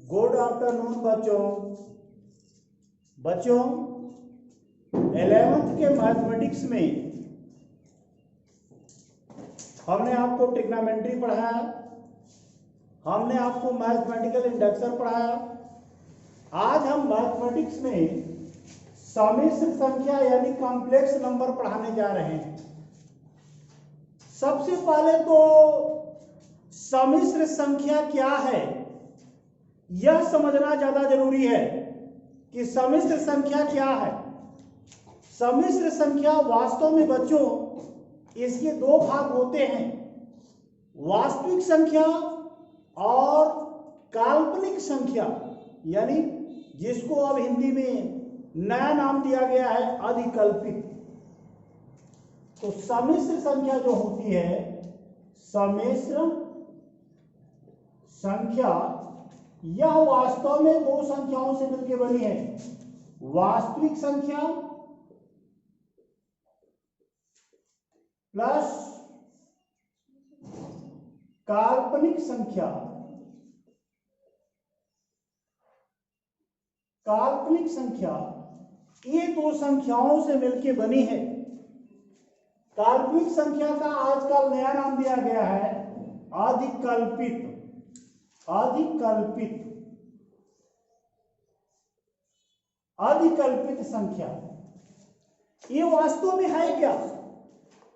Good afternoon बच्चों 11th के mathematics में हमने आपको ट्रिग्नोमेट्री पढ़ाया, हमने आपको मैथमेटिकल इंडक्शन पढ़ाया। आज हम मैथमेटिक्स में सम्मिश्र संख्या यानी कॉम्प्लेक्स नंबर पढ़ाने जा रहे हैं। सबसे पहले तो सम्मिश्र संख्या क्या है यह समझना ज्यादा जरूरी है कि सम्मिश्र संख्या क्या है। सम्मिश्र संख्या वास्तव में बच्चों इसके दो भाग होते हैं, वास्तविक संख्या और काल्पनिक संख्या, यानी जिसको अब हिंदी में नया नाम दिया गया है अधिकल्पित। तो सम्मिश्र संख्या जो होती है, सम्मिश्र संख्या यह वास्तव में दो संख्याओं से मिलकर बनी है, वास्तविक संख्या प्लस काल्पनिक संख्या। काल्पनिक संख्या ये दो संख्याओं से मिलकर बनी है। काल्पनिक संख्या का आजकल नया नाम दिया गया है अधिकल्पित। अधिकल्पित अधिकल्पित संख्या ये वास्तव में है क्या?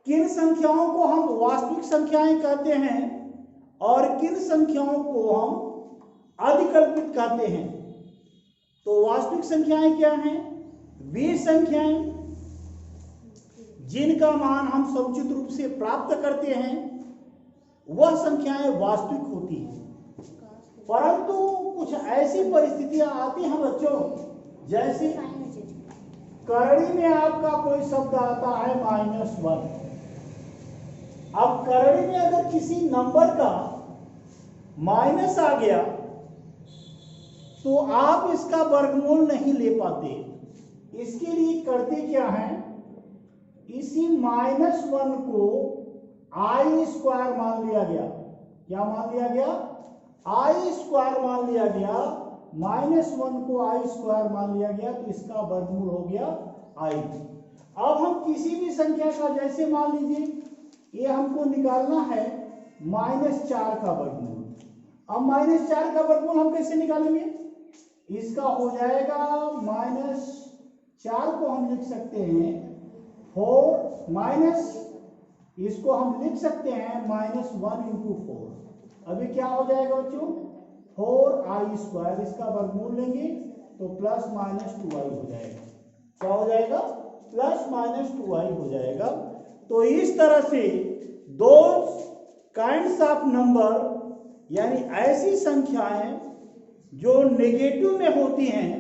किन संख्याओं को हम वास्तविक संख्याएं कहते हैं और किन संख्याओं को हम अधिकल्पित कहते हैं? तो वास्तविक संख्याएं क्या हैं? वे संख्याएं जिनका मान हम समुचित रूप से प्राप्त करते हैं वह संख्याएं वास्तविक होती हैं। परंतु कुछ ऐसी परिस्थितियां आती हैं बच्चों, जैसे करड़ी में आपका कोई शब्द आता है -1। अब करड़ी में अगर किसी नंबर का माइनस आ गया तो आप इसका वर्गमूल नहीं ले पाते। इसके लिए करते क्या है, इसी -1 को i² मान लिया गया। क्या मान लिया गया? i² मान लिया गया। -1 को i² मान लिया गया तो इसका वर्गमूल हो गया i। अब हम किसी भी संख्या का, जैसे मान लीजिए ये हमको निकालना है -4 का वर्गमूल। अब -4 का वर्गमूल हम कैसे निकालेंगे? इसका हो जाएगा -4 को हम लिख सकते हैं 4 माइनस, इसको हम लिख सकते हैं -1 × 4। अभी क्या हो जाएगा बच्चों? 4i²। इसका वर्गमूल लेंगे तो +-2i हो जाएगा। क्या हो जाएगा? +-2i हो जाएगा। तो इस तरह से दो काइंड्स ऑफ नंबर, यानी ऐसी संख्याएं जो नेगेटिव में होती हैं,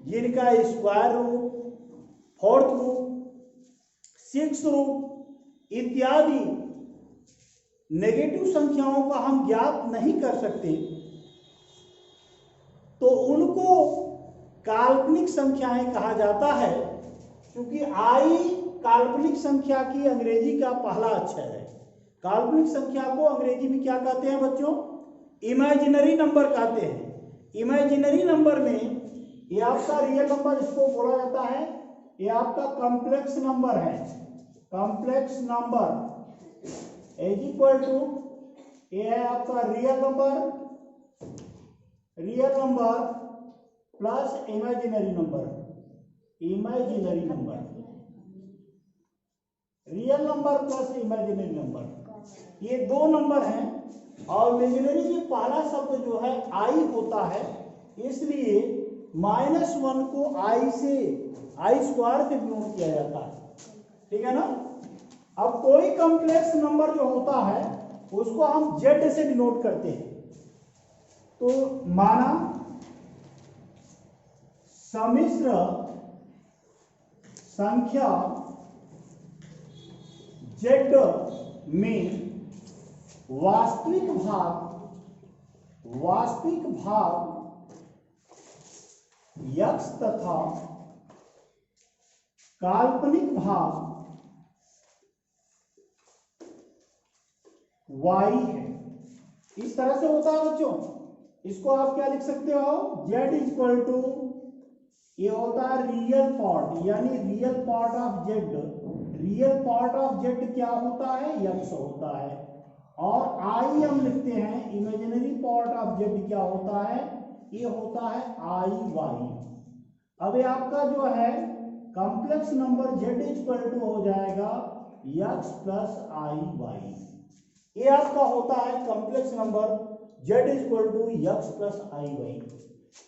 जिनका square root, fourth root, six root इत्यादि नेगेटिव संख्याओं का हम ज्ञात नहीं कर सकते, तो उनको काल्पनिक संख्याएं कहा जाता है। क्योंकि आई काल्पनिक संख्या की अंग्रेजी का पहला अक्षर है। काल्पनिक संख्या को अंग्रेजी में क्या कहते हैं बच्चों? इमेजिनरी नंबर कहते हैं। इमेजिनरी नंबर में ये आपका रियल नंबर इसको बोला जाता है, ये आपका कॉम्प्लेक्स नंबर है। Complex number is equal to, ये है आपका real number plus imaginary number. Imaginary number, real number plus imaginary number, ये दो नंबर हैं। और इमेजिनरी में पहला शब्द जो है आई होता है, इसलिए -1 को i² से डिनोट किया जाता है। ठीक है ना? अब कोई कॉम्प्लेक्स नंबर जो होता है उसको हम z से डिनोट करते हैं। तो माना सम्मिश्र संख्या z में वास्तविक भाग x तथा काल्पनिक भाग y है। इस तरह से होता है बच्चों। इसको आप क्या लिख सकते हो, z इक्वल टू, ये होता है रियल पार्ट, यानी real part of z, real part of z क्या होता है, x होता है, और i हम लिखते हैं इमेजिनरी पार्ट ऑफ z क्या होता है, ये होता है i y। अब ये आपका जो है complex number z equal to हो जाएगा x प्लस i y। ये आपका होता है complex number z equal to x plus i y।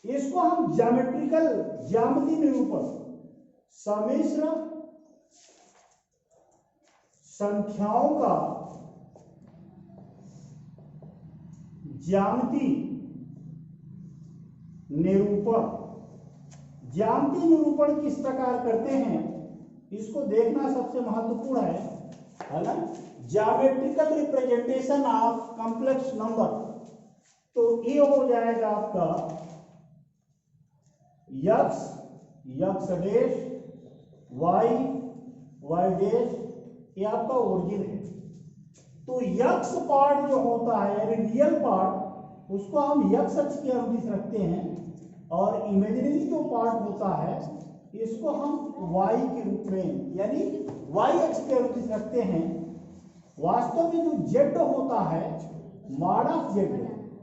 इसको हम ज्यामिट्रिकल, ज्यामिति निरूपण, सम्मिश्र संख्याओं का ज्यामिति निरूपण, ज्यामिति निरूपण किस प्रकार करते हैं इसको देखना सबसे महत्वपूर्ण है ना। Geometrical representation of complex number, तो ये हो जाएगा आपका x x dash y y dash, ये आपका ओरिजिन है। तो x पार्ट जो होता है यानी रियल पार्ट, उसको हम x अक्ष के अनुदिश रखते हैं, और इमेजिनरी जो पार्ट होता है इसको हम y के रूप में यानी y अक्ष के अनुदिश रखते हैं। वास्तव में जो z होता है, मॉड ऑफ z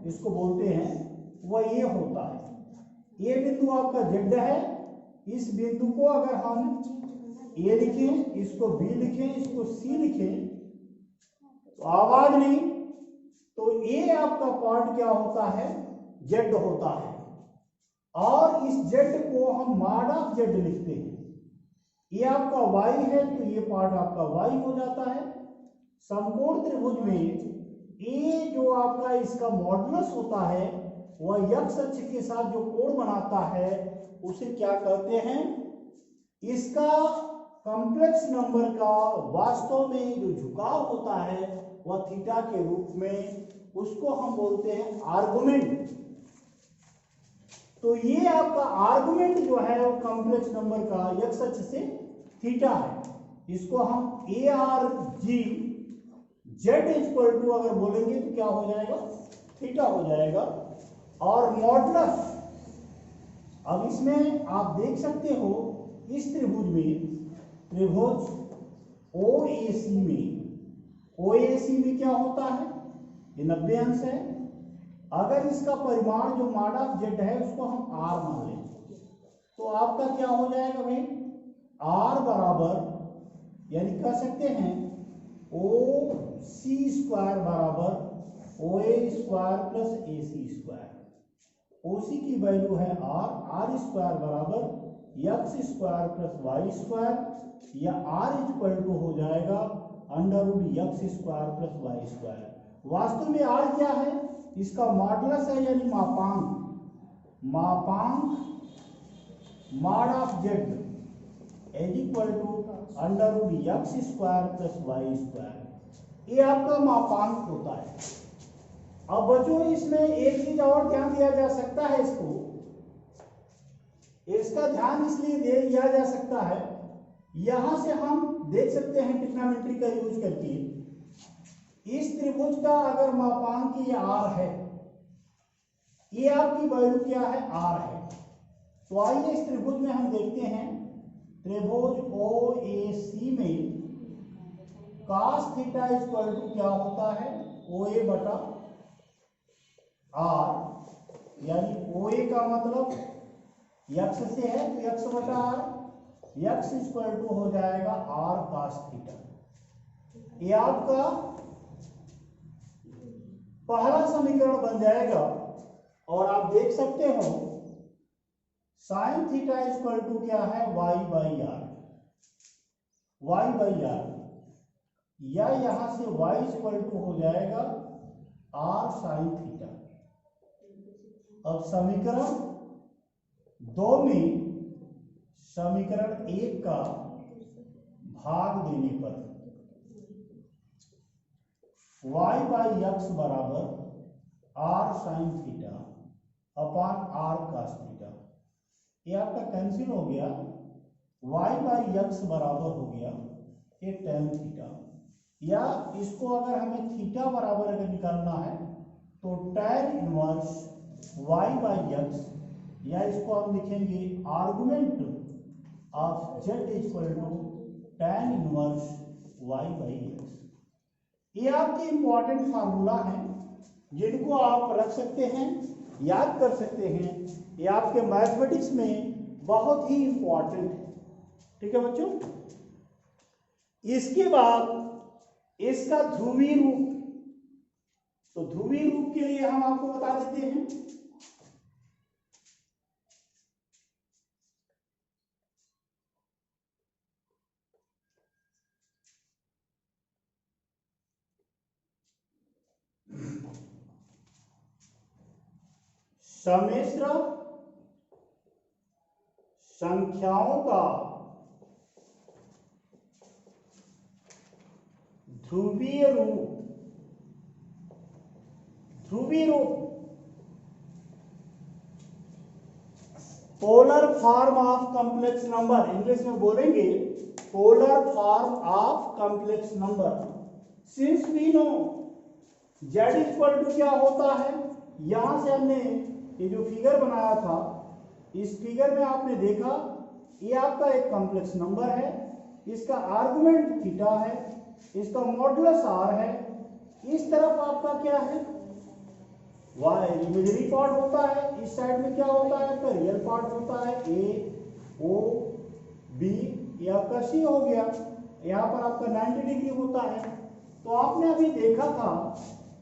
इसको बोलते हैं, वह ये होता है। ये बिंदु आपका z है, इस बिंदु को अगर हम a लिखें, इसको b लिखें, इसको c लिखें तो आवाज नहीं, तो ये आपका पार्ट क्या होता है, z होता है, और इस z को हम मॉड ऑफ z लिखते हैं। ये आपका y है तो ये पार्ट आपका y हो जाता है। समकोण त्रिभुज में ये जो आपका इसका मॉडुलस होता है वह x अक्ष के साथ जो कोण बनाता है उसे क्या कहते हैं, इसका कॉम्प्लेक्स नंबर का वास्तव में जो झुकाव होता है वह थीटा के रूप में, उसको हम बोलते हैं आर्गुमेंट। तो ये आपका आर्गुमेंट जो है वो कॉम्प्लेक्स नंबर का x अक्ष से थीटा है, इसको हम A R G Z equal to अगर बोलेंगे तो क्या हो जाएगा, थीटा हो जाएगा। और मॉडुलस, अब इसमें आप देख सकते हो इस त्रिभुज में, त्रिभुज OAC में क्या होता है, ये 90 अंश है। अगर इसका परिमाण जो मॉड ऑफ z है उसको हम r मान लें तो आपका क्या हो जाएगा भाई, r बराबर यानी कह सकते हैं OC स्क्वायर बराबर OA square plus AC square. OC की वैल्यू है r स्क्वायर बराबर x square plus y square, या r इक्वल टू हो जाएगा under root x square plus y square. वास्तव में r क्या है, इसका मॉडुलस है यानी मापांक, mod of z is equal to under root x square plus y square, ये आपका मापांक होता है। अब बच्चों इसमें एक चीज और ध्यान दिया जा सकता है, इसका ध्यान इसलिए दिया जा सकता है, यहां से हम देख सकते हैं ट्रिग्नोमेट्री का यूज करके, इस त्रिभुज का अगर मापांक ये r है, ये आपकी वैल्यू क्या है, r है। तो आइए इस त्रिभुज में हम देखते हैं, त्रिभुज OAC में cos थीटा इक्वल टू क्या होता है, OA बटा r, यानी OA का मतलब x से है तो x बटा r, x इक्वल टू हो जाएगा r cos थीटा। ये आपका पहला समीकरण बन जाएगा, और आप देख सकते हो साइन थीटा इक्वल टू क्या है, y बाई आर, या यहां से y इक्वल टू हो जाएगा r साइन थीटा। अब समीकरण 2 में समीकरण 1 का भाग देने पर y बाई एक्स बराबर r sine theta upon r cos theta, ये आपका कैंसिल हो गया, y बाई एक्स बराबर हो गया ये tan थीटा, या इसको अगर हमें थीटा बराबर अगर निकालना है तो tan inverse y by x, या इसको हम लिखेंगे argument of z equal to tan inverse y by x. ये आपके इंपॉर्टेंट फार्मूला हैं जिनको आप रख सकते हैं, याद कर सकते हैं। ये आपके मैथमेटिक्स में बहुत ही इंपॉर्टेंट है। ठीक है बच्चों। इसके बाद इसका ध्रुवीय रूप, तो ध्रुवीय रूप के लिए हम आपको बता देते हैं। सम्मिश्र संख्याओं का ध्रुवीय रूप, ध्रुवीय रूप polar form of complex number, English में बोलेंगे polar form of complex number. Since we know z equal to क्या होता है, यहां से हमने ये जो फिगर बनाया था, इस फिगर में आपने देखा ये आपका एक कॉम्प्लेक्स नंबर है, इसका आर्गुमेंट थीटा है, इसका मॉडुलस r है, इस तरफ आपका क्या है y इमेजिनरी पार्ट होता है, इस साइड में क्या होता है आपका रियल पार्ट होता है, a o b, ये आपका c हो गया, यहाँ पर आपका 90 डिग्री होता है। तो आपने अभी देखा था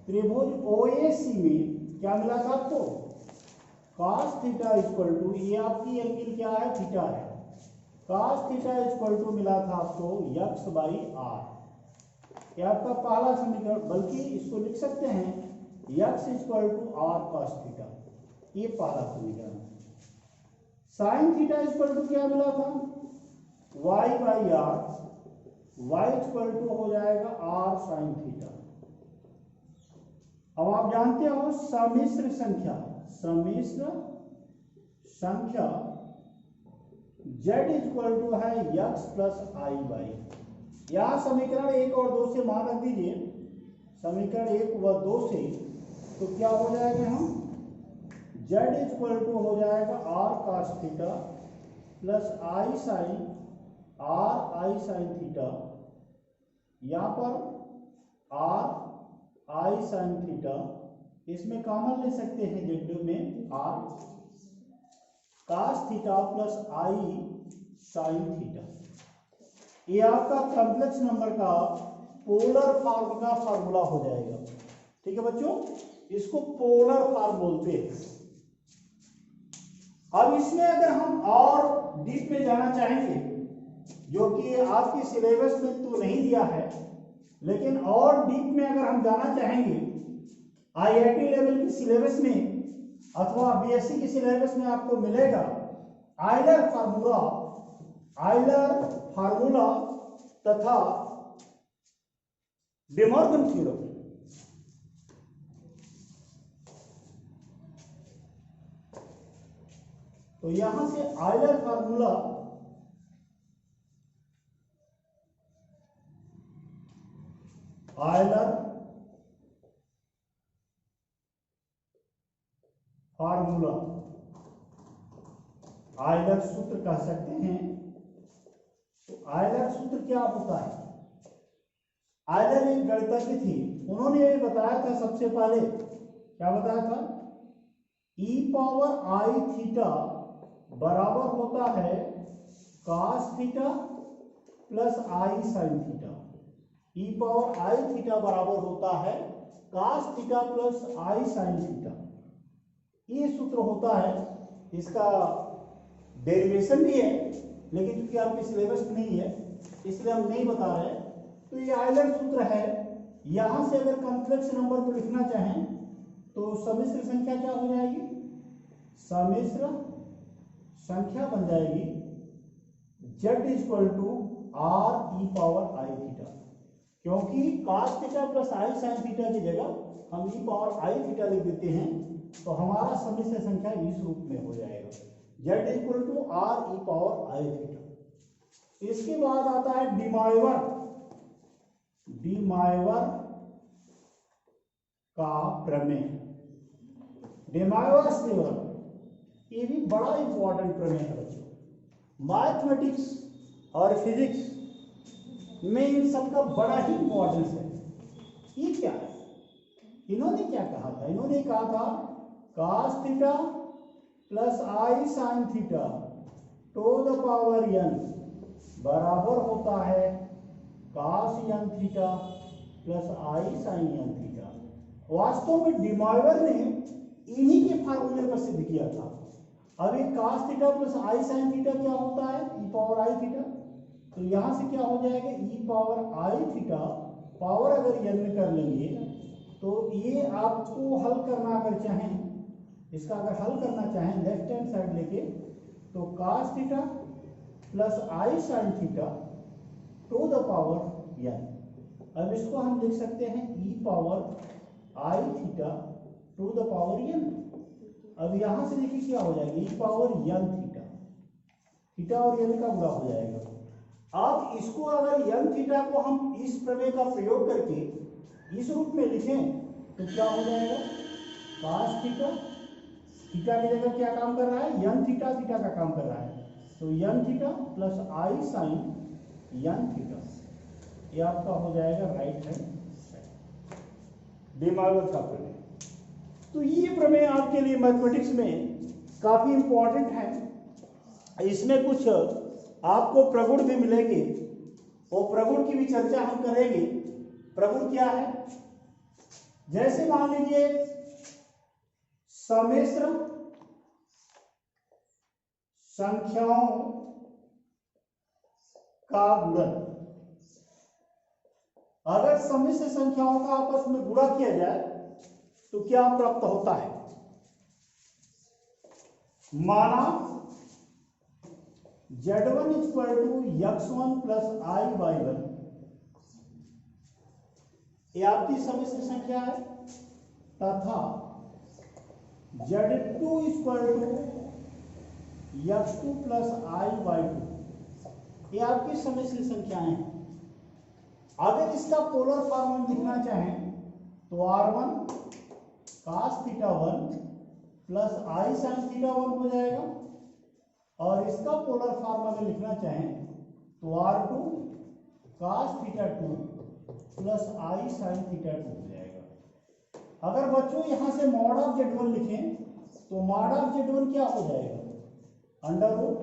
त्रिभुज OAC में क्या मिला था आपको, cos थीटा इक्वल टू, ये आपकी एंगल क्या है थीटा है, cos थीटा इक्वल टू मिला था आपको x बाई r। ये आपका पहला समीकरण, बल्कि इसको लिख सकते हैं x equal to r cos theta, ये पहला समीकरण। sin थीटा इक्वल टू क्या मिला था y by r, y equal to हो जाएगा r sin थीटा। अब आप जानते हो सम्मिश्र संख्या, सम्मिश्र संख्या z इक्वल टू है x प्लस आई बाई, यहां समीकरण 1 और 2 से मान रख दीजिए, समीकरण 1 व 2 से, तो क्या हो जाएगा हम z इक्वल टू हो जाएगा r cos theta plus i sign r I sine theta, यहां पर r आई साइन थीटा, इसमें कॉमन ले सकते हैं जेड में r cos theta plus i sine theta. ये आपका कॉम्प्लेक्स नंबर का पोलर फॉर्म का फार्मूला हो जाएगा। ठीक है बच्चों, इसको पोलर फॉर्म बोलते हैं। अब इसमें अगर हम और डीप में जाना चाहेंगे, जो कि आपकी सिलेबस में तो नहीं दिया है, लेकिन और डीप में अगर हम जाना चाहेंगे IIT लेवल की सिलेबस में अथवा BSc की सिलेबस में आपको मिलेगा आयलर फार्मूला, आयलर फार्मूला तथा डे मॉर्गन थ्योरम। तो यहां से Euler formula, Euler formula, Euler सूत्र कह सकते हैं। तो आयलर सूत्र क्या होता है, आयलर एक गणितज्ञ थी, उन्होंने ये बताया था सबसे पहले, क्या बताया था, e पावर आई थीटा बराबर होता है cos theta plus i sine theta. e power i theta बराबर होता है cos theta plus i sine theta, ये सूत्र होता है। इसका डेरिवेशन भी है, लेकिन क्योंकि आपके सिलेबस में नहीं है इसलिए हम नहीं बता रहे। तो ये आयलर सूत्र है। यहां से अगर कॉम्प्लेक्स नंबर को लिखना चाहें तो सम्मिश्र संख्या क्या हो जाएगी, सम्मिश्र संख्या बन जाएगी z equal to r e power i theta, क्योंकि cos theta plus i sine theta की जगह हम e पावर आई थीटा लिख देते हैं, तो हमारा सम्मिश्र संख्या इस रूप में हो जाएगा z equal to r e power i theta. इसके बाद आता है डिमाइवर, डिमाइवर का प्रमेय। डे मायोर्स थ्योरम, ये भी बड़ा इंपॉर्टेंट प्रमेय है बच्चों। मैथमेटिक्स और फिजिक्स में इन सबका बड़ा ही इंपॉर्टेंस है। ये क्या है, इन्होंने क्या कहा था, इन्होंने कहा था cos theta plus i sine theta two the power n बराबर होता है cos n theta plus i sign n theta. वास्तव में डे मायोर ने इन्हीं के फार्मूले पर सिद्ध किया था। अब ये cos theta plus i sine theta क्या होता है, e पावर आई थीटा। तो यहां से क्या हो जाएगा, e power i theta power अगर n कर लेंगे तो ये आपको हल करना अगर चाहें, इसका अगर हल करना चाहें लेफ्ट हैंड साइड लेके, तो cos theta plus i sine theta two the power n। अब इसको हम लिख सकते हैं e power i theta two the power n। अब यहां से देखिए क्या हो जाएगा, e power n theta, theta और n का गुणा हो जाएगा। अब इसको अगर n थीटा को हम इस प्रमेय का प्रयोग करके इस रूप में लिखें तो क्या हो जाएगा, cos थीटा, थीटा की जगह क्या काम कर रहा है, n थीटा, थीटा का काम कर रहा है, तो n theta plus i sign n theta, ये आपका हो जाएगा right hand side, day Mayor का प्रमेय। तो ये प्रमेय आपके लिए मैथमेटिक्स में काफी इंपॉर्टेंट है। इसमें कुछ आपको प्रगुण भी मिलेंगे, वो प्रगुण की भी चर्चा हम करेंगे। प्रगुण क्या है, जैसे मान लीजिए सम्मिश्र संख्याओं का गुणन, अगर सम्मिश्र संख्याओं का आपस में गुणा किया जाए तो क्या प्राप्त होता है। माना z1 equal to x1 plus i by 1, ये आपकी सम्मिश्र संख्या है, तथा z2 equal to x2 plus i by 2, ये आपकी सम्मिश्र संख्याएं हैं। अगर इसका पोलर फॉर्म हम लिखना चाहें तो r1 cos theta 1 plus i sine theta 1 हो जाएगा, और इसका पोलर फॉर्म अगर लिखना चाहें तो r2 cos theta 2 plus i sine theta 2 हो जाएगा। अगर बच्चों यहां से मॉड ऑफ z1 लिखें तो मॉड ऑफ z1 क्या हो जाएगा, under root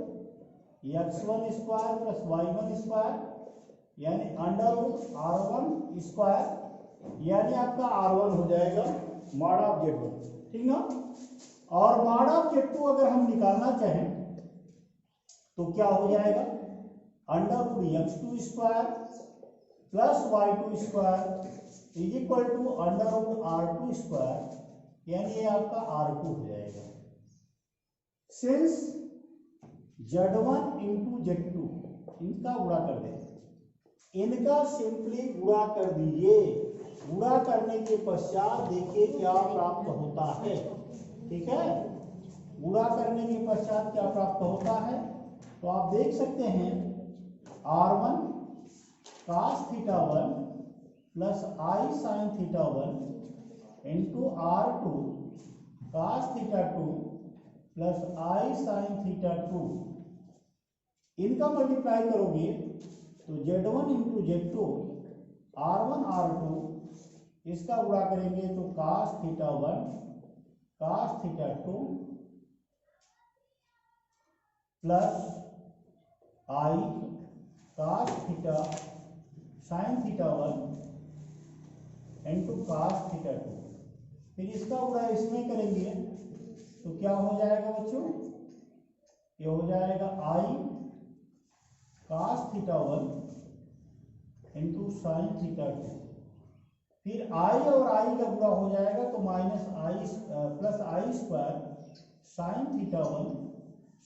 x1 square plus y1 square, यानी अंडर रूट r1 स्क्वायर, यानी आपका r1 हो जाएगा मॉड ऑफ z1, ठीक ना। और मॉड ऑफ z2 अगर हम निकालना चाहें तो क्या हो जाएगा, under root x2 square plus y2 square is equal to under root r2 square, यानी ये आपका r2 हो जाएगा। सिंस z1 इंटू z2, इनका गुणा कर दें, इनका सिंपली गुणा कर दीजिए। गुणा करने के पश्चात देखिए क्या प्राप्त होता है, ठीक है। गुणा करने के पश्चात क्या प्राप्त होता है, तो आप देख सकते हैं r1 cos theta 1 plus i sine theta 1 into r2 cos theta 2 plus i sine theta 2, इनका मल्टीप्लाई करोगे तो z1 into z2 r1 r2, इसका गुणा करेंगे तो cos theta 1 cos theta 2 plus i cos theta sine theta 1 into cos theta 2, फिर इसका गुणा इसमें करेंगे तो क्या हो जाएगा बच्चों, ये हो जाएगा आई cos theta 1 into sine theta 2, फिर आई और आई का गुणा हो जाएगा तो minus i plus i square sine theta 1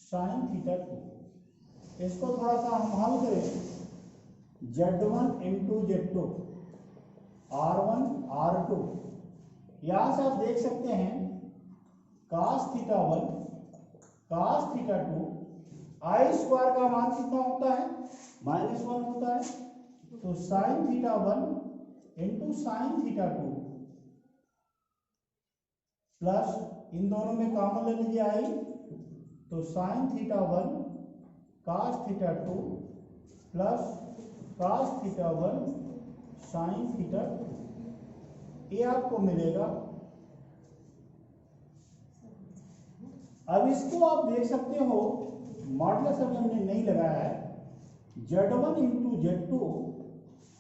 sine theta 2। इसको थोड़ा सा हम हल करें, z1 into z2 r1 r2, यहां से आप देख सकते हैं cos theta 1 cos theta 2, i square का मान कितना होता है, -1 होता है, तो sine theta 1 into sine theta 2 plus इन दोनों में कॉमन ले लीजिए आई, तो sine theta 1 cos theta 2 plus cos theta 1 sine theta 2, ये आपको मिलेगा। अब इसको आप देख सकते हो, मॉडुलस अभी हमने नहीं लगाया है, Z1 into Z2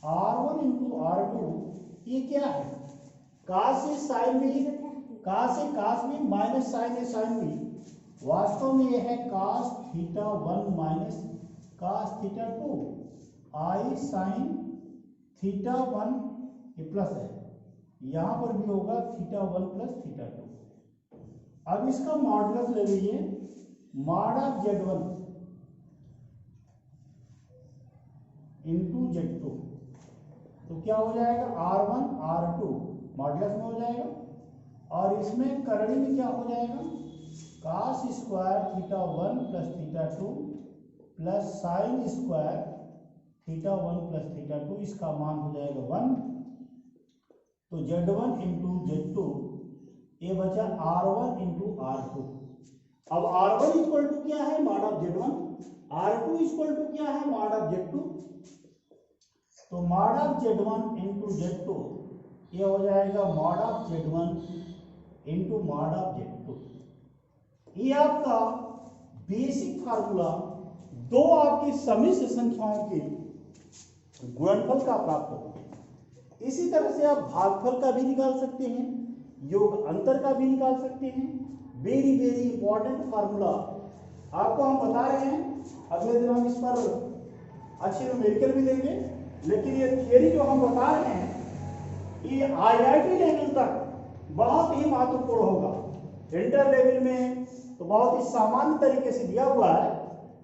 R1 into R2, ये क्या है, cos से साइन भी, cos से cos भी माइनस साइन है साइन भी, वास्तव में यह है cos theta 1 minus cos theta 2 आई साइन थीटा 1, ये प्लस है, यहां पर भी होगा थीटा 1 प्लस थीटा 2। अब इसका मॉडुलस ले लीजिए, mod of Z1 into Z2, तो क्या हो जाएगा R1 R2 मॉडुलस में हो जाएगा, और इसमें करड़ी में क्या हो जाएगा, cos square theta 1 plus theta 2 plus sine square theta 1 plus theta 2, इसका मान हो जाएगा 1। तो Z1 इंटू Z2, ये बचा R1 इंटू R2। अब R1 इक्वल टू क्या है, mod of Z1, R2 equal to क्या है, मॉड ऑफ Z2। तो mod of Z1 into Z2, ये हो जाएगा mod of Z1 into mod of Z2। ये आपका बेसिक फार्मूला दो आपकी समिश्र संख्याओं के गुणनफल का प्राप्त होगा। इसी तरह से आप भागफल का भी निकाल सकते हैं, योग अंतर का भी निकाल सकते हैं। वेरी वेरी इंपॉर्टेंट फार्मूला आपको हम बता रहे हैं, अगले दिन हम इस पर अच्छे न्यूमेरिकल भी देंगे, लेकिन ये थियरी जो हम बता रहे हैं ये IIT लेवल तक बहुत ही महत्वपूर्ण होगा। इंटर लेवल में तो बहुत ही सामान्य तरीके से दिया हुआ है,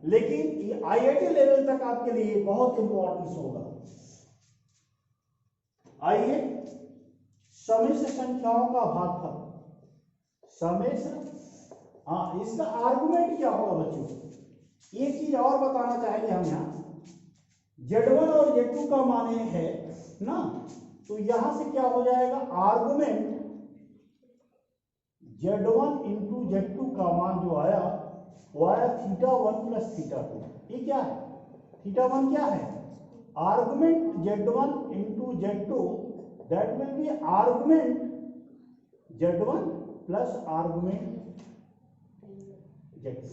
लेकिन ये IIT लेवल तक आपके लिए बहुत इंपॉर्टेंस होगा। आइए, समिश्र संख्याओं का भागफल, समिश्र, हाँ, इसका आर्गुमेंट क्या होगा बच्चों, एक चीज और बताना चाहेंगे हम यहाँ, Z1 और Z2 का मान है ना, तो यहां से क्या हो जाएगा, आर्गुमेंट Z1 इंटू Z2 का मान जो आया वो आया थीटा 1 प्लस थीटा 2। ये क्या है, थीटा 1 क्या है, argument Z1 into Z2, that will B argument Z1 plus argument Z2।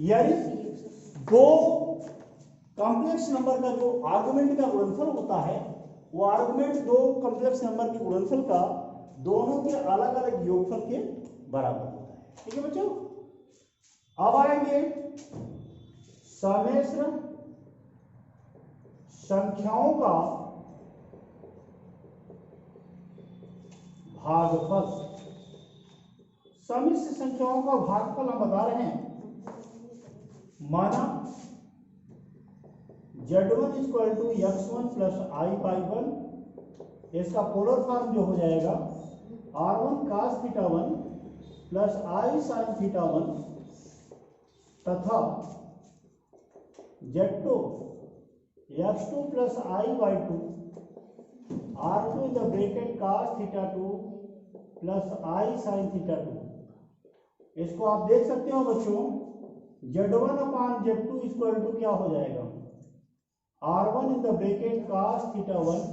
यानी दो कॉम्प्लेक्स नंबर का जो आर्गुमेंट का गुणनफल होता है, वो आर्गुमेंट दो कॉम्प्लेक्स नंबर के गुणनफल का दोनों के अलग अलग योगफल के बराबर होता है। ठीक है बच्चों, अब आएंगे समिश्र संख्याओं का भागफल। समिश्र संख्याओं का भागफल हम बता रहे हैं, माना Z1 equal to x1 plus i by 1, इसका पोलर फॉर्म जो हो जाएगा R1 cos theta 1 plus i sine theta 1 तथा Z2 x2 plus i by 2 R2 in the bracket cos theta 2 plus i sine theta 2। इसको आप देख सकते हो बच्चों, Z1 upon Z2 equal to क्या हो जाएगा, R1 in the bracket cos theta 1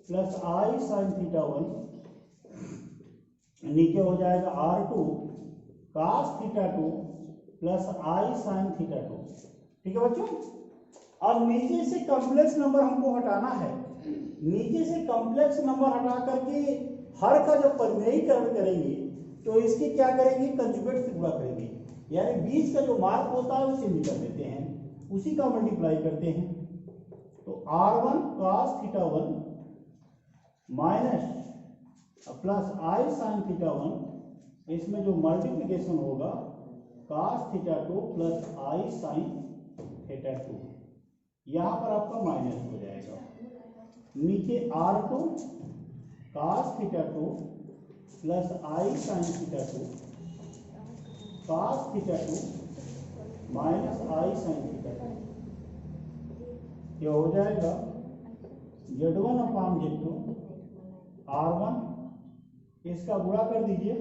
plus i sine theta 1, नीचे हो जाएगा R2 cos theta 2 plus i sine theta 2। ठीक है बच्चों, अब नीचे से कॉम्प्लेक्स नंबर हमको हटाना है, नीचे से कॉम्प्लेक्स नंबर हटा करके हर का जब परिमेयीकरण करेंगे तो इसके क्या करेंगे, कंजुगेट से गुणा करेंगे, यानी बीच का जो मार्क होता है उसे निकाल देते हैं, उसी का मल्टीप्लाई करते हैं। तो R1 cos theta 1 minus plus i sine theta 1, इसमें जो मल्टीप्लिकेशन होगा cos theta 2 plus i sine theta 2, यहां पर आपका माइनस हो जाएगा, नीचे R2 cos theta 2 plus i sine theta 2 cos theta 2 minus i sine theta 2, ये हो जाएगा Z1 अपान Z2 R1, इसका गुणा कर दीजिए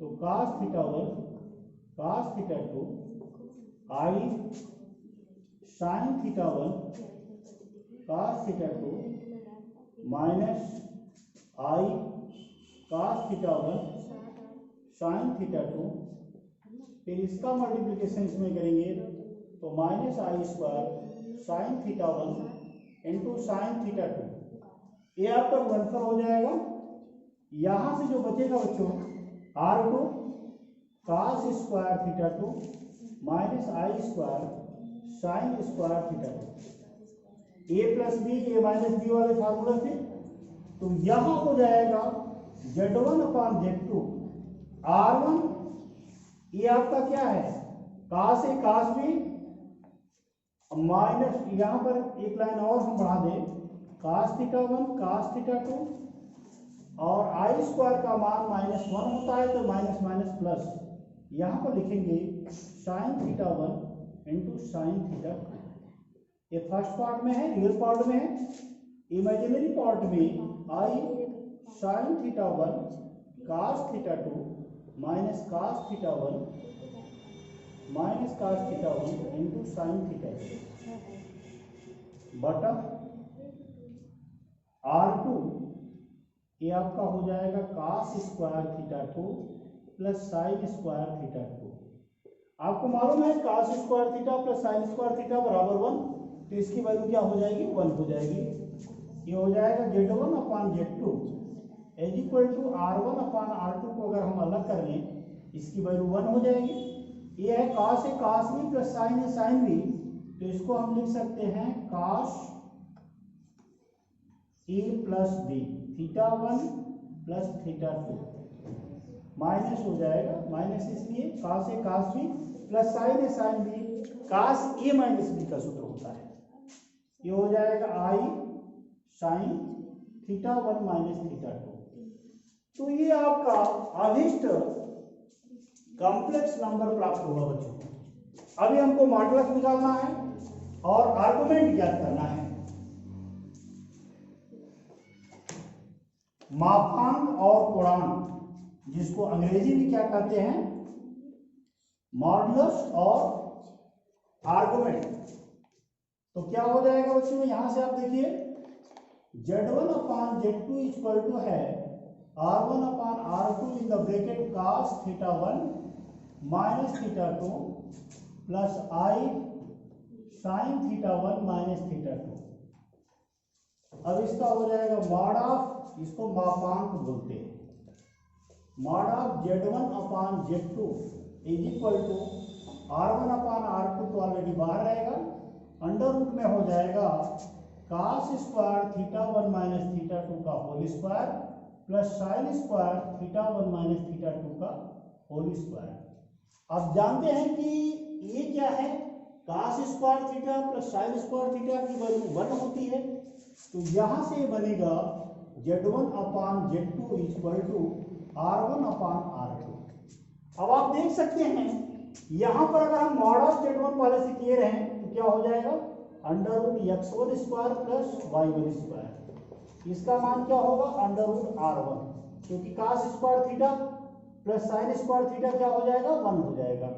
तो cos theta 1 cos theta 2 I sin theta 1 cos theta 2 minus I cos theta 1 sin theta 2, फिर इसका मल्टीप्लिकेशन इसमें करेंगे तो minus i square sine theta 1 into sine theta 2, ये आपका गुणनफल हो जाएगा। यहां से जो बचेगा बच्चों R2 cos square theta 2 minus i square sine square theta 2, A plus B A minus B वाले फार्मूला से, तो यहां हो जाएगा Z1 अपान Z2 R1, ये आपका क्या है cos A cos B minus, यहां पर एक लाइन और हम बढ़ा दें cos थीटा 1 cos थीटा 2, और आई स्क्वायर का मान -1 होता है तो माइनस माइनस प्लस, यहां पर लिखेंगे sign theta 1 into sine theta 2। ये फर्स्ट पार्ट में है, रियल पार्ट में है। इमेजिनरी पार्ट में i sine theta 1 cos theta 2 minus cos theta 1 minus cos theta 1 into sine theta 2 बटा R2, ये आपका हो जाएगा cos square theta 2 plus sine square theta 2। आपको मालूम है cos square theta plus sine square theta बराबर 1, तो इसकी वैल्यू क्या हो जाएगी 1 हो जाएगी। ये हो जाएगा Z1 upon Z2 is equal to R1 upon R2 को अगर हम अलग कर लें इसकी वैल्यू 1 हो जाएगी। ये है cos A cos B plus sine A sine B, तो इसको हम लिख सकते हैं cos A plus B theta 1 plus theta 2 minus हो जाएगा, माइनस इसलिए cos A cos B plus sine A sine B cos A minus B का सूत्र होता है। ये हो जाएगा i sine theta 1 minus theta 2। तो ये आपका अभिष्ट कॉम्प्लेक्स नंबर प्राप्त होगा बच्चों। अभी हमको मॉडुलस निकालना है और आर्गुमेंट ज्ञात करना है। मापांक और पूर्णांक, जिसको अंग्रेजी में क्या कहते हैं मॉडुलस और आर्गुमेंट। तो क्या हो जाएगा बच्चों, यहां से आप देखिए Z1 upon Z2 equal to है R1 upon R2 in the bracket cos theta 1 minus theta 2 plus i sine theta 1 minus theta 2। अब इसका हो जाएगा मॉड ऑफ, इसको मापांक बोलते हैं, mod of Z1 upon Z2 is equal to R1 upon R2 तो ऑलरेडी बाहर रहेगा, अंडर रूट में हो जाएगा cos square theta 1 minus theta 2 का whole square plus sine square theta 1 minus theta 2 का होल स्क्वायर। आप जानते हैं कि ये क्या है cos square theta plus sine square theta की वैल्यू 1 होती है, तो यहां से बनेगा Z1 upon Z2 equal to R1 upon R2। अब आप देख सकते हैं यहां पर अगर हम मॉड ऑफ Z1 पहले से किए रहे तो क्या हो जाएगा under root x1 square plus y1 square, इसका मान क्या होगा अंडर रूट R1, क्योंकि cos square theta plus sine square theta क्या हो जाएगा 1 हो जाएगा,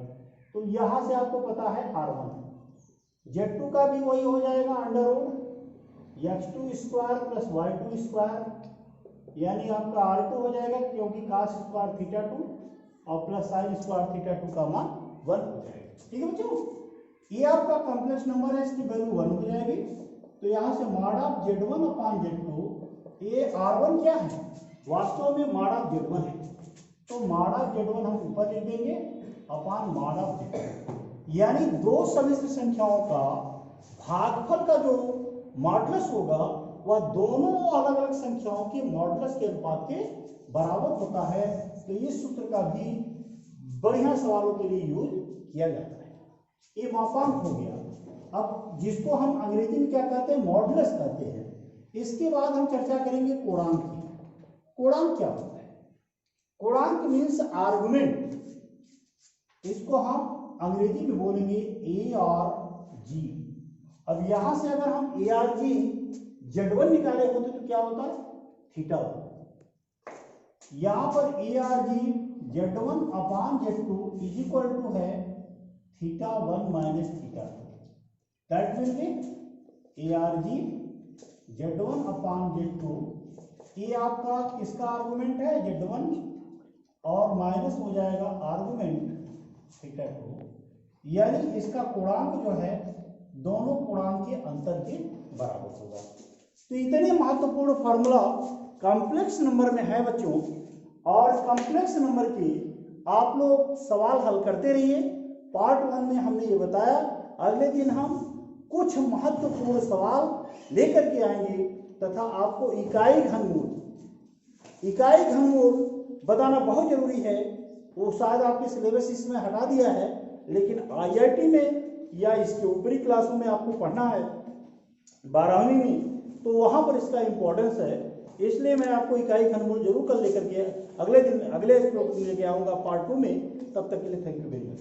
तो यहां से आपको पता है R1। Z2 का भी वही हो जाएगा under root x2 square plus y2 square, यानी आपका R2 हो जाएगा क्योंकि cos स्क्वायर थीटा 2 और प्लस साइन स्क्वायर थीटा 2 का मान 1 हो जाएगा। ठीक है बच्चों, ये आपका कॉम्प्लेक्स नंबर है, इसकी वैल्यू 1 हो जाएगी। तो यहाँ से mod of Z1 upon Z2, ये R1 क्या है वास्तव में मॉड ऑफ Z1 है, तो मॉड ऑफ Z1 हम ऊपर लिख देंगे अपान मॉड ऑफ Z2, यानी दो समिश्र संख्याओं का भागफल का जो मॉडुलस होगा वह दोनों अलग अलग संख्याओं के मॉडुलस के अनुपात के बराबर होता है। तो इस सूत्र का भी बढ़िया सवालों के लिए यूज किया जाता है। ये मापांक हो गया। अब जिसको हम अंग्रेजी में क्या कहते हैं मॉडुलस कहते हैं। इसके बाद हम चर्चा करेंगे कोणांक की। कोणांक क्या होता है? कोणांक मीन्स आर्गुमेंट, इसको हम अंग्रेजी में बोलेंगे ए और जी। अब यहां से अगर हम ए आर जी Z1 निकाले होते तो क्या होता है थीटा होता। यहां पर A R G Z1 upon Z2 is equal to है θ1 minus θ2, that will be ARG Z1 upon Z2, ये आपका किसका आर्गुमेंट है Z1 और माइनस हो जाएगा आर्गुमेंट θ2, यानी इसका पूर्णांक जो है दोनों पूर्णांक के अंतर के बराबर होगा। तो इतने महत्वपूर्ण फार्मूला कॉम्प्लेक्स नंबर में है बच्चों, और कॉम्प्लेक्स नंबर के आप लोग सवाल हल करते रहिए। पार्ट 1 में हमने ये बताया, अगले दिन हम कुछ महत्वपूर्ण सवाल लेकर के आएंगे तथा आपको इकाई घनमूल बताना बहुत जरूरी है। वो शायद आपके सिलेबस इसमें हटा दिया है, लेकिन IIT में या इसके ऊपरी क्लासों में आपको पढ़ना है 12वीं में, तो वहाँ पर इसका इम्पोर्टेंस है। इसलिए मैं आपको इकाई घनमूल जरूर कल लेकर के अगले दिन लेके आऊँगा पार्ट 2 में। तब तक के लिए थैंक यू वेरी मच।